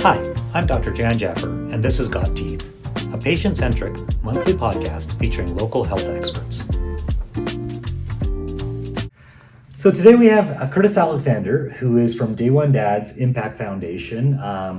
Hi, I'm Dr. Jan Jaffer, and this is Got Teeth, a patient-centric monthly podcast featuring local health experts. So today we have Curtis Alexander, who is from DAY1DADS Impact Foundation,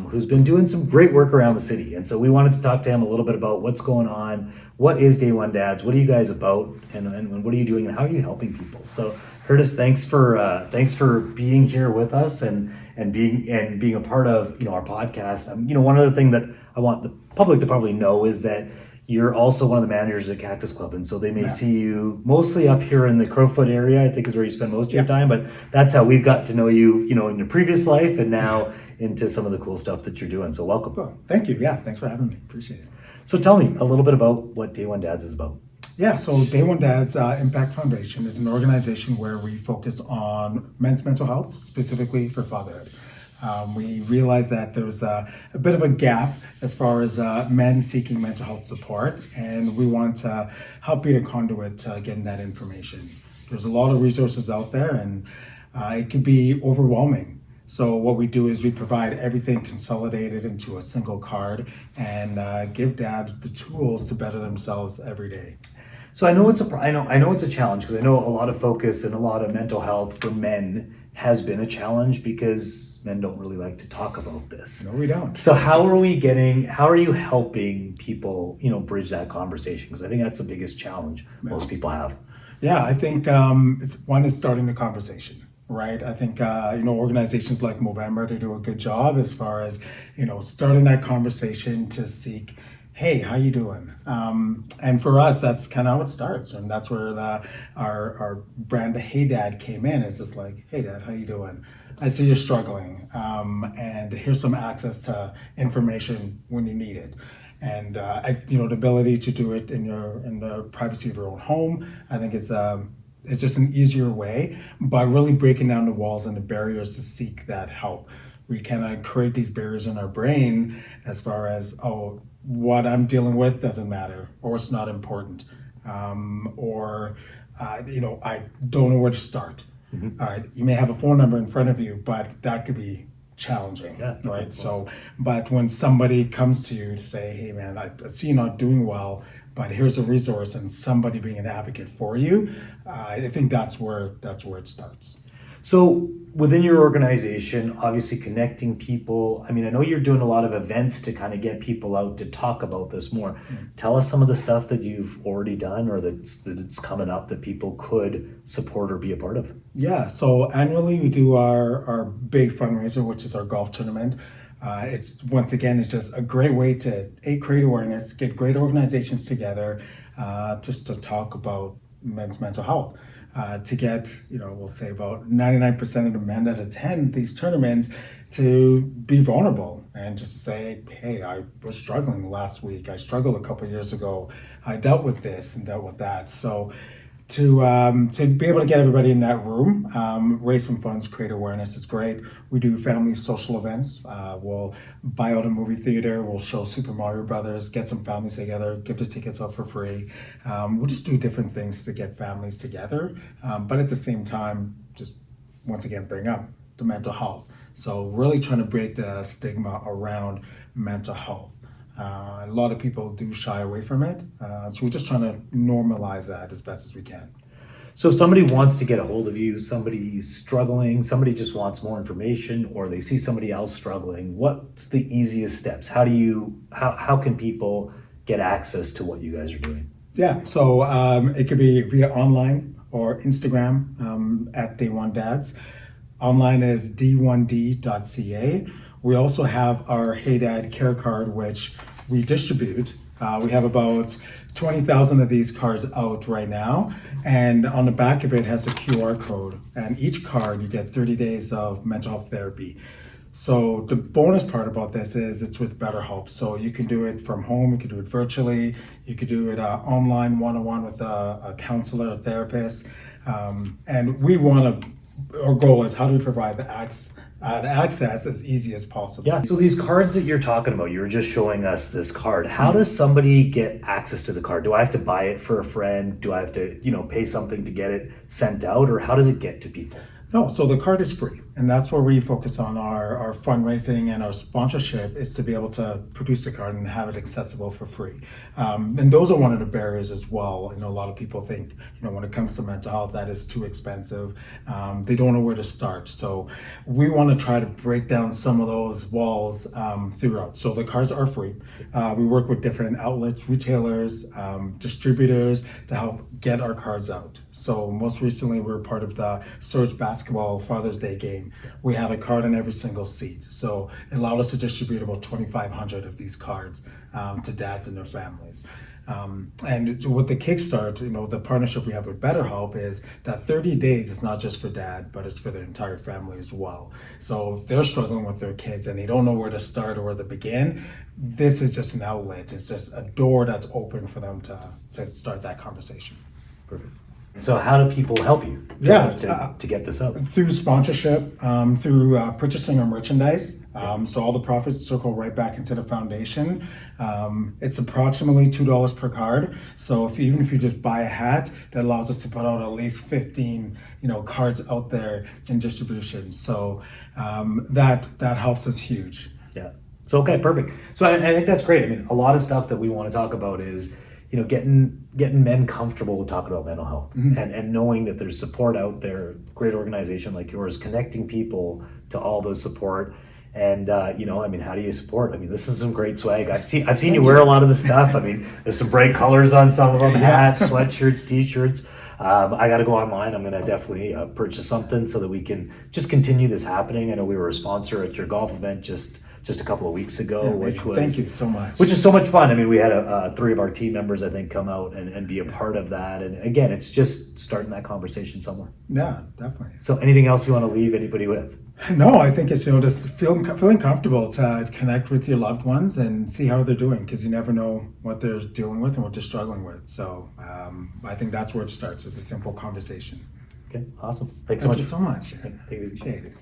who's been doing some great work around the city. And so we wanted to talk to him a little bit about what's going on, what is DAY1DADS, what are you guys about, and what are you doing, and how are you helping people? So Curtis, thanks for being here with us and being a part of our podcast. One other thing that I want the public to probably know is that you're also one of the managers at Cactus Club, and so they may see you mostly up here in the Crowfoot area, I think is where you spend most of your time, but that's how we've got to know you, in your previous life and now into some of the cool stuff that you're doing. So welcome. Cool. Thank you. Yeah, thanks for having me. Appreciate it. So tell me a little bit about what DAY1DADS is about. Yeah, so DAY1DADS Impact Foundation is an organization where we focus on men's mental health, specifically for fatherhood. We realize that there's a bit of a gap as far as men seeking mental health support, and we want to help be the conduit to getting that information. There's a lot of resources out there, and it can be overwhelming. So what we do is we provide everything consolidated into a single card and give dad the tools to better themselves every day. So I know it's a challenge, because I know a lot of focus and a lot of mental health for men has been a challenge because men don't really like to talk about this. No, we don't. So how are you helping people, bridge that conversation? Because I think that's the biggest challenge most people have. Yeah, I think it's starting the conversation, right? I think, organizations like Movember, they do a good job as far as, starting that conversation to seek, hey, how you doing? And for us, that's kind of how it starts. And that's where our brand, Hey Dad, came in. It's just like, hey Dad, how you doing? I see you're struggling. And here's some access to information when you need it. And the ability to do it in the privacy of your own home, I think it's just an easier way, but really breaking down the walls and the barriers to seek that help. We kind of create these barriers in our brain as far as, what I'm dealing with doesn't matter, or it's not important, or I don't know where to start. Mm-hmm. All right, you may have a phone number in front of you, but that could be challenging, right? So, but when somebody comes to you to say, hey man, I see you're not doing well, but here's a resource, and somebody being an advocate for you, I think that's where it starts. So within your organization, obviously connecting people, I know you're doing a lot of events to kind of get people out to talk about this more. Tell us some of the stuff that you've already done or that's coming up that people could support or be a part of. Yeah, so annually we do our big fundraiser, which is our golf tournament. It's just a great way to create awareness, get great organizations together just to talk about men's mental health. To get, we'll say about 99% of the men that attend these tournaments to be vulnerable and just say, hey, I was struggling last week. I struggled a couple of years ago. I dealt with this and dealt with that. So to be able to get everybody in that room, raise some funds, create awareness is great. We do family social events. We'll buy out a movie theater. We'll show Super Mario Brothers, get some families together, give the tickets out for free. We'll just do different things to get families together. But at the same time, just once again, bring up the mental health. So really trying to break the stigma around mental health. A lot of people do shy away from it. So we're just trying to normalize that as best as we can. So if somebody wants to get a hold of you, somebody's struggling, somebody just wants more information, or they see somebody else struggling, what's the easiest steps? How can people get access to what you guys are doing? Yeah, so it could be via online or Instagram at DAY1DADS. Online is d1d.ca. We also have our Hey Dad Care Card, which we distribute. We have about 20,000 of these cards out right now. And on the back of it has a QR code. And each card, you get 30 days of mental health therapy. So the bonus part about this is it's with BetterHelp. So you can do it from home, you can do it virtually, you could do it online one-on-one with a counselor, a therapist. And our goal is how do we provide the access as easy as possible. Yeah. So these cards that you're talking about, you were just showing us this card. How does somebody get access to the card? Do I have to buy it for a friend? Do I have to, pay something to get it sent out, or how does it get to people? No, so the card is free, and that's where we focus on our fundraising and our sponsorship is to be able to produce a card and have it accessible for free. And those are one of the barriers as well. You know, a lot of people think, you know, when it comes to mental health, that is too expensive. They don't know where to start. So we want to try to break down some of those walls throughout. So the cards are free. We work with different outlets, retailers, distributors to help get our cards out. So most recently, we were part of the Surge Basketball Father's Day game. We had a card in every single seat. So it allowed us to distribute about 2,500 of these cards to dads and their families. And with the Kickstart, you know, the partnership we have with BetterHelp is that 30 days is not just for dad, but it's for their entire family as well. So if they're struggling with their kids and they don't know where to start or where to begin, this is just an outlet. It's just a door that's open for them to start that conversation. Perfect. So how do people help you to get this up? Through sponsorship, through purchasing our merchandise. So all the profits circle right back into the foundation. It's approximately $2 per card. So even if you just buy a hat, that allows us to put out at least 15, you know, cards out there in distribution. So that helps us huge. Yeah. So okay, perfect. So I think that's great. I mean, a lot of stuff that we want to talk about is, you know, getting men comfortable with talking about mental health and knowing that there's support out there, great organization like yours, connecting people to all those support. And you know, I mean, how do you support? I mean, this is some great swag. I've seen you wear a lot of the stuff. I mean, there's some bright colors on some of them, hats, sweatshirts, t-shirts. I got to go online. I'm going to definitely purchase something so that we can just continue this happening. I know we were a sponsor at your golf event just a couple of weeks ago, thank you so much. Which is so much fun. I mean, we had 3 of our team members, I think, come out and be a part of that. And again, it's just starting that conversation somewhere. Yeah, definitely. So anything else you want to leave anybody with? No, I think it's, you know, just feeling comfortable to connect with your loved ones and see how they're doing, because you never know what they're dealing with and what they're struggling with. So I think that's where it starts. It's a simple conversation. Okay, awesome. Thanks Thank so you so much. Thank you. Appreciate it.